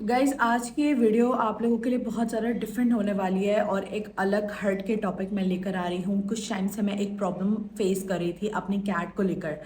Guys आज की ये वीडियो आप लोगों के लिए बहुत ज़्यादा डिफरेंट होने वाली है और एक अलग हर्ट के टॉपिक मैं लेकर आ रही हूँ। कुछ टाइम से मैं एक प्रॉब्लम फेस कर रही थी अपनी कैट को लेकर।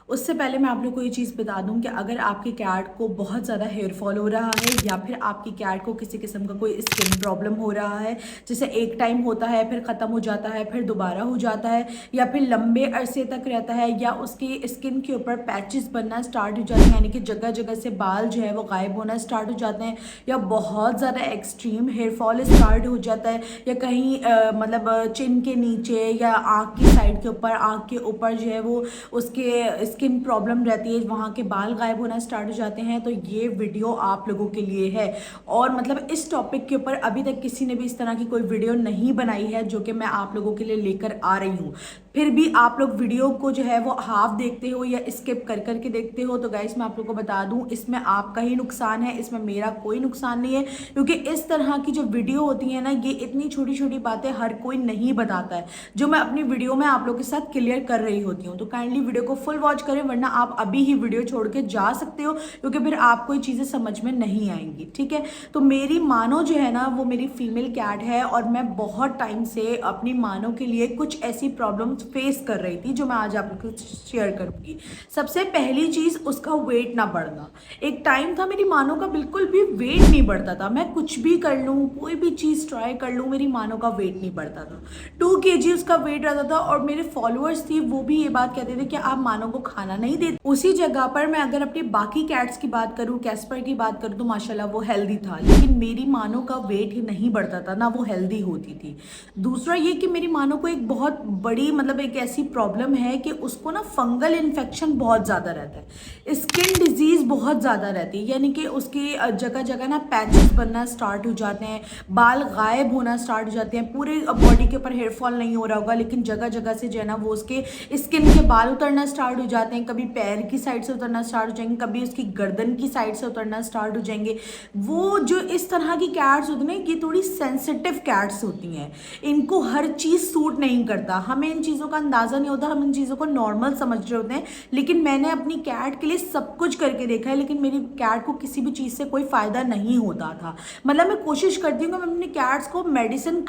उससे पहले मैं आप लोग को ये चीज़ बता दूं कि अगर आपकी कैट को बहुत ज़्यादा हेयर फॉल हो रहा है या फिर आपकी कैट को किसी किस्म का कोई स्किन प्रॉब्लम हो रहा है, जैसे एक टाइम होता है फिर ख़त्म हो जाता है फिर दोबारा हो जाता है या फिर लंबे अरसे तक रहता है, या उसकी स्किन के ऊपर पैचेस बनना स्टार्ट हो जाते हैं, यानी कि जगह जगह से बाल जो है वो गायब होना स्टार्ट हो जाते हैं, या बहुत ज़्यादा एक्सट्रीम हेयर फॉल स्टार्ट हो जाता है, या कहीं मतलब चिन के नीचे या आँख की साइड के ऊपर, आँख के ऊपर जो है वो उसके स्किन प्रॉब्लम रहती है, वहाँ के बाल गायब होना स्टार्ट हो जाते हैं। तो ये वीडियो आप लोगों के लिए है। और मतलब इस टॉपिक के ऊपर अभी तक किसी ने भी इस तरह की कोई वीडियो नहीं बनाई है जो कि मैं आप लोगों के लिए लेकर आ रही हूँ। फिर भी आप लोग वीडियो को जो है वो हाफ देखते हो या स्किप कर करके देखते हो, तो गाइस मैं आप लोगों को बता दूं इसमें आपका ही नुकसान है, इसमें मेरा कोई नुकसान नहीं है। क्योंकि इस तरह की जो वीडियो होती है ना, ये इतनी छोटी छोटी बातें हर कोई नहीं बताता है जो मैं अपनी वीडियो में आप लोग के साथ क्लियर कर रही होती हूँ। तो काइंडली वीडियो को फुल वॉच करें, वरना आप अभी ही वीडियो छोड़ के जा सकते हो, क्योंकि फिर आपको ये चीज़ें समझ में नहीं आएंगी। ठीक है, तो मेरी मानो जो है ना वो मेरी फीमेल कैट है और मैं बहुत टाइम से अपनी मानो के लिए कुछ ऐसी प्रॉब्लम्स फेस कर रही थी जो मैं आज आप लोग को शेयर करूंगी। सबसे पहली चीज़ उसका वेट ना बढ़ना। एक टाइम था मेरी मानो का बिल्कुल भी वेट नहीं बढ़ता था, मैं कुछ भी कर लूँ, कोई भी चीज़ ट्राई कर लूँ, मेरी मानो का वेट नहीं बढ़ता था। 2 kg उसका वेट रहता था और मेरे फॉलोअर्स थी वो भी ये बात कहते थे कि आप मानो को खाना नहीं देते। उसी जगह पर मैं अगर अपनी बाकी कैट्स की बात करूँ, कैस्पर की बात करूँ, तो माशाल्लाह वो हेल्दी था, लेकिन मेरी मानो का वेट ही नहीं बढ़ता था, ना वो हेल्दी होती थी। दूसरा ये कि मेरी मानो को एक बहुत बड़ी मतलब एक ऐसी प्रॉब्लम है कि उसको ना फंगल इन्फेक्शन बहुत ज़्यादा रहता है, स्किन डिजीज़ बहुत ज़्यादा रहती है, यानी कि उसकी जगह जगह ना पैचेस बनना स्टार्ट हो जाते हैं, बाल गायब होना स्टार्ट हो जाते हैं। पूरे बॉडी के ऊपर हेयर फॉल नहीं हो रहा होगा, लेकिन जगह जगह से जो है ना वो उसके स्किन के बाल उतरना स्टार्ट हो जाते हैं, कभी पैर की साइड से उतरना स्टार्ट हो जाएंगे, कभी उसकी गर्दन की साइड से उतरना स्टार्ट हो जाएंगे। वो जो इस तरह की कैट्स होती हैं ये थोड़ी सेंसिटिव कैट्स होती हैं, इनको हर चीज़ सूट नहीं करता, हमें इन चीज़ों का अंदाज़ा नहीं होता, हम इन चीज़ों को नॉर्मल समझ रहे होते हैं। लेकिन मैंने अपनी कैट के लिए सब कुछ करके देखा है, लेकिन मेरी कैट को किसी भी चीज़ से कोई फ़ायदा नहीं होता था। मतलब मैं कोशिश करती हूँ कि मैं अपनी कैट्स को मेडिसिन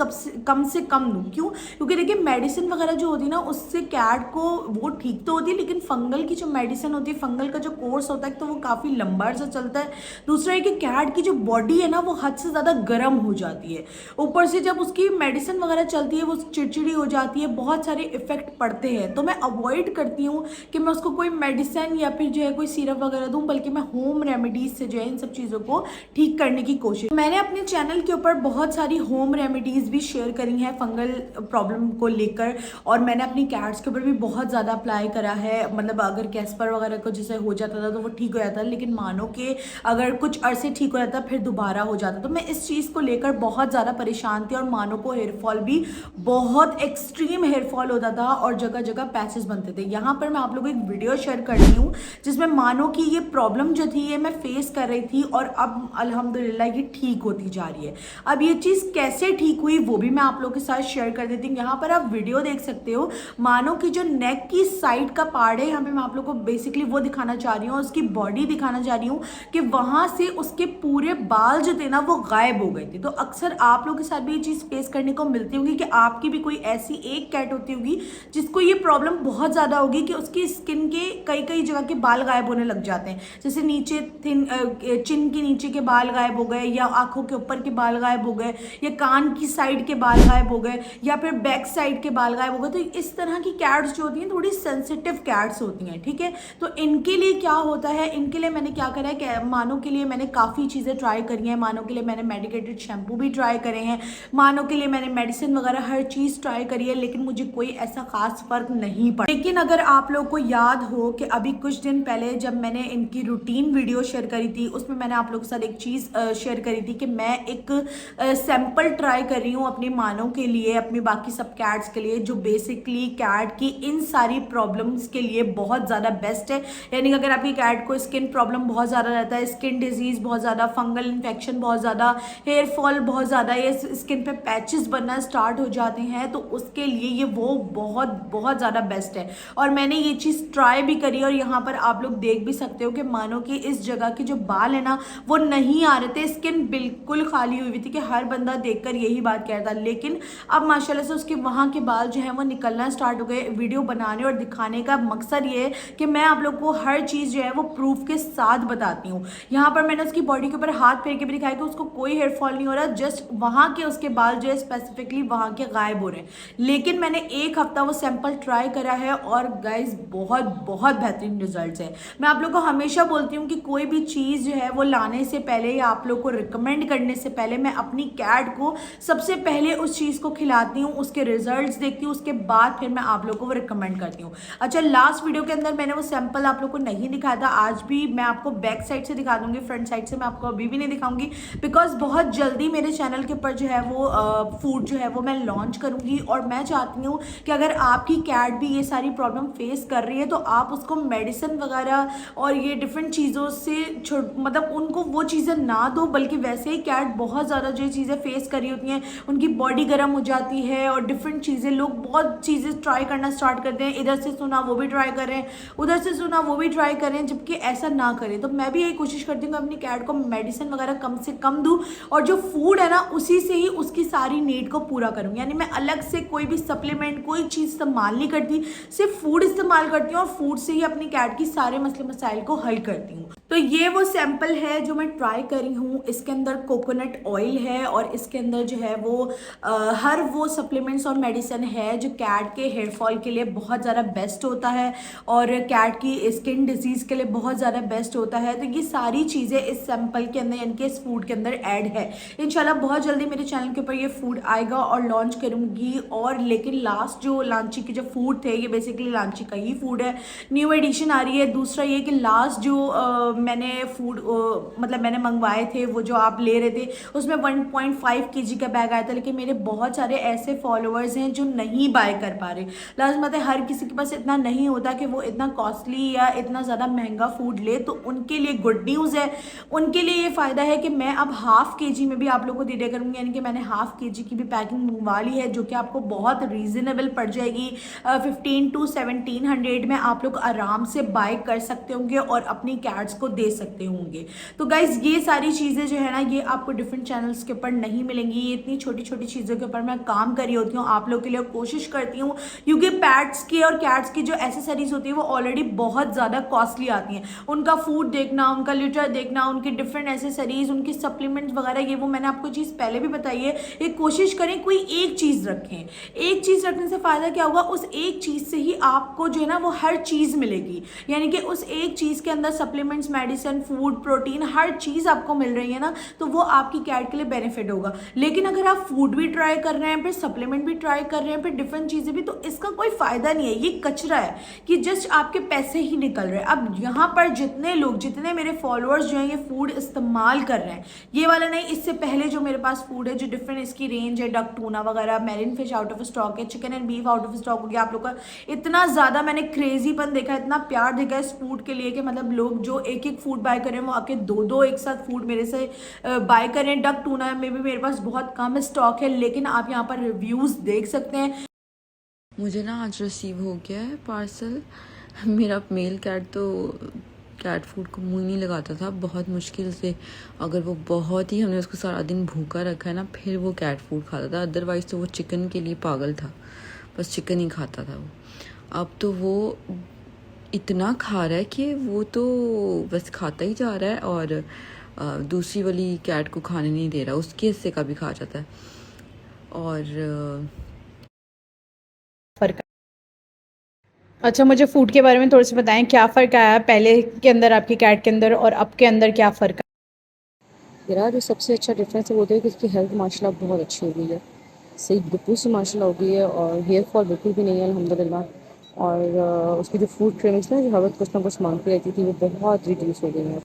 कम से कम दूँ। क्यों? क्योंकि देखिए मेडिसिन वगैरह जो होती है ना उससे कैट को वो ठीक तो होती है, लेकिन फंगल की जो मेडिसिन होती है, फंगल का जो कोर्स होता है तो वो काफ़ी लंबा अर्सा चलता है। दूसरा है कि कैट की जो बॉडी है ना वो हद से ज़्यादा गर्म हो जाती है, ऊपर से जब उसकी मेडिसिन वगैरह चलती है वो चिड़चिड़ी हो जाती है, बहुत सारे इफेक्ट पड़ते हैं। तो मैं अवॉइड करती हूँ कि मैं उसको कोई मेडिसिन या फिर जो है कोई सिरप वगैरह दूँ, बल्कि मैं होम रेमेडीज से जो है इन सब चीज़ों को ठीक करने की कोशिश। मैंने अपने चैनल के ऊपर बहुत सारी होम रेमेडीज भी शेयर करी हैं फंगल प्रॉब्लम को लेकर, और मैंने अपनी कैट्स के ऊपर भी बहुत ज़्यादा अप्लाई करा है। मतलब अगर कैस्पर वगैरह को जैसे हो जाता था तो वो ठीक हो जाता, लेकिन मानो के अगर कुछ अरसे ठीक हो जाता फिर दोबारा हो जाता। तो मैं इस चीज़ को लेकर बहुत ज़्यादा परेशान थी, और मानो को हेयर फॉल भी बहुत एक्सट्रीम हेयर फॉल होता था और जगह जगह पैचेस बनते थे। यहाँ पर मैं आप लोगों को एक वीडियो शेयर कर रही हूँ जिसमें मानो की ये प्रॉब्लम जो थी ये मैं फेस कर रही थी, और अब अल्हम्दुलिल्लाह ये ठीक होती जा रही है। अब ये चीज़ कैसे ठीक हुई वो भी मैं आप लोगों के साथ शेयर कर देती हूँ। यहाँ पर आप वीडियो देख सकते हो, मानो की जो नेक की साइड का पार्ट है, यहाँ पे मैं आप लोगों को बेसिकली वो दिखाना चाह रही हूँ, उसकी बॉडी दिखाना चाह रही हूँ कि वहाँ से उसके पूरे बाल जो थे ना वो गायब हो गए थे। तो अक्सर आप लोगों के साथ भी ये चीज़ फेस करने को मिलती होगी कि आपकी भी कोई ऐसी एक कैट होती होगी जिसको ये प्रॉब्लम बहुत ज़्यादा होगी कि उसकी स्किन के कई कई जगह के बाल गायब होने लग जाते हैं, जैसे नीचे चिन के नीचे के बाल गायब हो गए, या आंखों के ऊपर के बाल गायब हो गए, या कान की साइड के बाल गायब हो गए, या फिर बैक साइड के बाल गायब हो गए। तो इस तरह की कैट्स जो होती हैं थोड़ी सेंसिटिव कैट्स होती हैं। ठीक है, तो इनके लिए क्या होता है, इनके लिए मैंने क्या करा है कि मानो के लिए मैंने काफ़ी चीज़ें ट्राई करी हैं। मानो के लिए मैंने मेडिकेटेड शैम्पू भी ट्राई करे हैं, मानो के लिए मैंने मेडिसिन वगैरह हर चीज़ ट्राई करी है, लेकिन मुझे कोई ऐसा खास फर्क नहीं पड़ा। लेकिन अगर आप लोग को याद हो कि अभी कुछ दिन पहले जब मैंने इनकी रूटीन वीडियो शेयर करी थी, उसमें मैंने आप लोगों के साथ एक चीज़ शेयर करी थी कि मैं एक सैंपल ट्राई कर रही हूँ अपनी मानो के लिए, अपनी बाकी सब कैट्स के लिए, जो बेसिकली कैट की इन सारी प्रॉब्लम्स के लिए बहुत ज़्यादा बेस्ट है। यानी कि अगर आपकी कैट को स्किन प्रॉब्लम बहुत ज़्यादा रहता है, स्किन डिजीज़ बहुत ज़्यादा, फंगल इन्फेक्शन बहुत ज़्यादा, हेयर फॉल बहुत ज़्यादा, ये स्किन पे पैचेस बनना स्टार्ट हो जाते हैं, तो उसके लिए ये वो बहुत बहुत ज़्यादा बेस्ट है। और मैंने ये चीज़ ट्राई भी करी और यहाँ पर आप लोग देख भी सकते हो कि मानो कि इस जगह के जो बाल है ना वो नहीं आ रहे थे, स्किन बिल्कुल खाली हुई थी कि हर बंदा देखकर यही बात कह रहा था। लेकिन अब माशाल्लाह से उसके वहाँ के बाल जो है वो निकलना स्टार्ट हो गए। वीडियो बनाने और दिखाने का मकसद ये है कि मैं आप लोग को हर चीज़ जो है वो प्रूफ के साथ बताती हूँ। यहाँ पर मैंने उसकी बॉडी के ऊपर हाथ फेर के भी दिखाया कि उसको कोई हेयर फॉल नहीं हो रहा, जस्ट वहाँ के उसके बाल जो है स्पेसिफिकली वहाँ के गायब हो रहे हैं। लेकिन मैंने एक हफ्ता वो सैंपल ट्राई करा है और गाइज बहुत बहुत बेहतरीन रिजल्ट्स है। मैं आप लोग को हमेशा बोलती हूँ कि कोई भी चीज़ जो है वो लाने से पहले या आप लोग को रिकमेंड करने से पहले मैं अपनी कैट को सबसे पहले उस चीज़ को खिलाती हूँ, उसके रिजल्ट्स देखती हूँ, उसके बाद फिर मैं आप लोग को वो रिकमेंड करती हूँ। अच्छा, लास्ट वीडियो के अंदर मैंने वो सैंपल आप लोग को नहीं दिखाया था, आज भी मैं आपको बैक साइड से दिखा दूंगी, फ्रंट साइड से मैं आपको अभी भी नहीं दिखाऊंगी बिकॉज बहुत जल्दी मेरे चैनल के ऊपर जो है वो फूड जो है वो मैं लॉन्च करूंगी। और मैं चाहती हूँ कि अगर आपकी कैट भी ये सारी प्रॉब्लम फेस कर रही है तो आप उसको मेडिसिन वगैरह और ये डिफरेंट चीज़ों से मतलब उनको वो चीज़ें ना दो, बल्कि वैसे ही कैट बहुत ज़्यादा जो चीज़ें फेस कर रही होती हैं, उनकी बॉडी गर्म हो जाती है और डिफरेंट चीज़ें, लोग बहुत चीज़ें ट्राई करना स्टार्ट करते हैं, इधर से सुना वो भी ट्राई करें, उधर से सुना वो भी ट्राई करें, जबकि ऐसा ना करें। तो मैं भी यही कोशिश करती हूँ कि अपनी कैट को मेडिसिन वगैरह कम से कम दूँ और जो फूड है ना उसी से ही उसकी सारी नीड को पूरा करूँ। यानी मैं अलग से कोई भी सप्लीमेंट कोई चीज़ इस्तेमाल नहीं करती, सिर्फ फूड इस्तेमाल करती हूँ और फूड से ही अपनी कैट की सारे मसले मसाइल को हल करती हूँ। तो ये वो सैंपल है जो मैं ट्राई करी हूँ। इसके अंदर कोकोनट ऑयल है और इसके अंदर जो है वो हर वो सप्लीमेंट्स और मेडिसिन है जो कैट के हेयर फॉल के लिए बहुत ज़्यादा बेस्ट होता है और कैट की स्किन डिजीज़ के लिए बहुत ज़्यादा बेस्ट होता है। तो ये सारी चीज़ें इस सैंपल के अंदर यानी कि इस फूड के अंदर ऐड है। इंशाल्लाह बहुत जल्दी मेरे चैनल के ऊपर ये फूड आएगा और लॉन्च करूँगी। और लेकिन लास्ट जो लांची के जो फूड थे, ये बेसिकली लांची का ही फूड है, न्यू एडिशन आ रही है। दूसरा ये कि लास्ट जो मैंने फूड मतलब मैंने मंगवाए थे, वो जो आप ले रहे थे उसमें 1.5 kg का बैग आया था, लेकिन मेरे बहुत सारे ऐसे फॉलोअर्स हैं जो नहीं बाय कर पा रहे। लाजमत है हर किसी के पास इतना नहीं होता कि वो इतना कॉस्टली या इतना ज़्यादा महंगा फूड ले, तो उनके लिए गुड न्यूज़ है, उनके लिए ये फ़ायदा है कि मैं अब ½ kg में भी आप लोगों को दे दिया करूँगी। यानी कि मैंने ½ kg की भी पैकिंग मंगवा ली है जो कि आपको बहुत रीज़नेबल पड़ जाएगी। 1500 to 1700 में आप लोग आराम से बाय कर सकते होंगे और अपनी कैट्स को दे सकते होंगे। तो गाइज ये सारी चीज़ें जो है ना ये आपको डिफरेंट चैनल्स के ऊपर नहीं मिलेंगी। ये इतनी छोटी छोटी चीज़ों के ऊपर मैं काम कर रही होती हूँ, आप लोग के लिए कोशिश करती हूँ, क्योंकि पैट्स की और कैट्स की जो एसेसरीज होती है वो ऑलरेडी बहुत ज़्यादा कॉस्टली आती हैं। उनका फूड देखना, उनका लिटर देखना, उनकी डिफरेंट एसेसरीज, उनकी सप्लीमेंट्स वगैरह, ये वो मैंने आपको चीज़ पहले भी बताई है। एक कोशिश करें कोई एक चीज़ रखें। एक चीज़ रखने से फ़ायदा क्या होगा, उस एक चीज़ से ही आपको जो है ना वो हर चीज़ मिलेगी। यानी कि उस एक चीज़ के अंदर सप्लीमेंट्स, मेडिसिन, फूड, प्रोटीन, हर चीज़ आपको मिल रही है ना, तो वो आपकी कैट के लिए बेनिफिट होगा। लेकिन अगर आप फूड भी ट्राई कर रहे हैं, फिर सप्लीमेंट भी ट्राई कर रहे हैं, फिर डिफरेंट चीज़ें भी, तो इसका कोई फ़ायदा नहीं है। ये कचरा है कि जस्ट आपके पैसे ही निकल रहे हैं। अब यहाँ पर जितने लोग, जितने मेरे फॉलोअर्स जो हैं ये फूड इस्तेमाल कर रहे हैं, ये वाला नहीं, इससे पहले जो मेरे पास फूड है जो डिफरेंट इसकी रेंज है, डक टूना वगैरह, marine fish out of stock है, chicken and beef out of stock हो गया। आप लोग का इतना ज़्यादा मैंने क्रेजीपन देखा, इतना प्यार देखा इस फूड के लिए कि मतलब लोग जो एक एक फूड बाय करें वो आके दो दो एक साथ फूड मेरे से बाय करें। डक टूना में भी मेरे पास बहुत कम स्टॉक है, लेकिन आप यहाँ पर रिव्यूज़ देख सकते हैं। मुझे ना आज रिसीव हो गया है पार्सल। मेरा मेल कैट तो कैट फूड को मुंह नहीं लगाता था, बहुत मुश्किल से, अगर वो बहुत ही, हमने उसको सारा दिन भूखा रखा है ना, फिर वो कैट फूड खाता था। अदरवाइज़ तो वो चिकन के लिए पागल था, बस चिकन ही खाता था वो। अब तो वो इतना खा रहा है कि वो तो बस खाता ही जा रहा है और दूसरी वाली कैट को खाने नहीं दे रहा, उसके हिस्से का भी खा जाता है। और फ़र्क। अच्छा, मुझे फूड के बारे में थोड़ा सा बताएं, क्या फ़र्क आया पहले के अंदर आपकी कैट के अंदर और अब के अंदर, क्या फ़र्क आया? यार जो सबसे अच्छा डिफरेंस है वो तो है कि उसकी हेल्थ माशाल्लाह बहुत अच्छी हो गई है, सही गुप्पू से माशाल्लाह हो गई है और हेयर फॉल बिल्कुल भी नहीं है अल्हम्दुलिल्लाह। और उसकी जो फूड क्रेविंग्स ना, जो हर वक्त कुछ ना कुछ मांगती रहती थी, वो बहुत रिड्यूस हो गई है।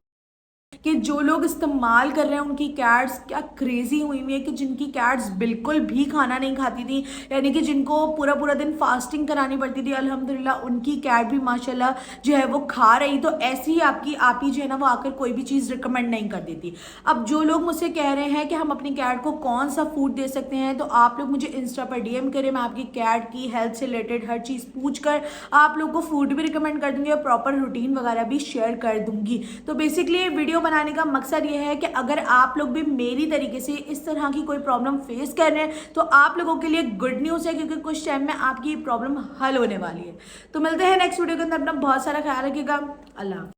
कि जो लोग इस्तेमाल कर रहे हैं उनकी कैट्स क्या क्रेजी हुई हुई है, कि जिनकी कैट्स बिल्कुल भी खाना नहीं खाती थी, यानी कि जिनको पूरा पूरा दिन फास्टिंग करानी पड़ती थी, अल्हम्दुलिल्लाह उनकी कैट भी माशाल्लाह जो है वो खा रही। तो ऐसी ही आप ही जो है ना वो आकर कोई भी चीज़ रिकमेंड नहीं कर देती। अब जो लोग मुझसे कह रहे हैं कि हम अपनी कैट को कौन सा फूड दे सकते हैं, तो आप लोग मुझे इंस्टा पर डीएम करें, मैं आपकी कैट की हेल्थ से रिलेटेड हर चीज़ पूछ कर आप लोग को फूड भी रिकमेंड कर दूंगी और प्रॉपर रूटीन वगैरह भी शेयर कर दूंगी। तो बेसिकली ये वीडियो बनाने का मकसद ये है कि अगर आप लोग भी मेरी तरीके से इस तरह की कोई प्रॉब्लम फेस कर रहे हैं तो आप लोगों के लिए गुड न्यूज़ है, क्योंकि कुछ टाइम में आपकी प्रॉब्लम हल होने वाली है। तो मिलते हैं नेक्स्ट वीडियो के अंदर, अपना बहुत सारा ख्याल रखिएगा। अल्लाह।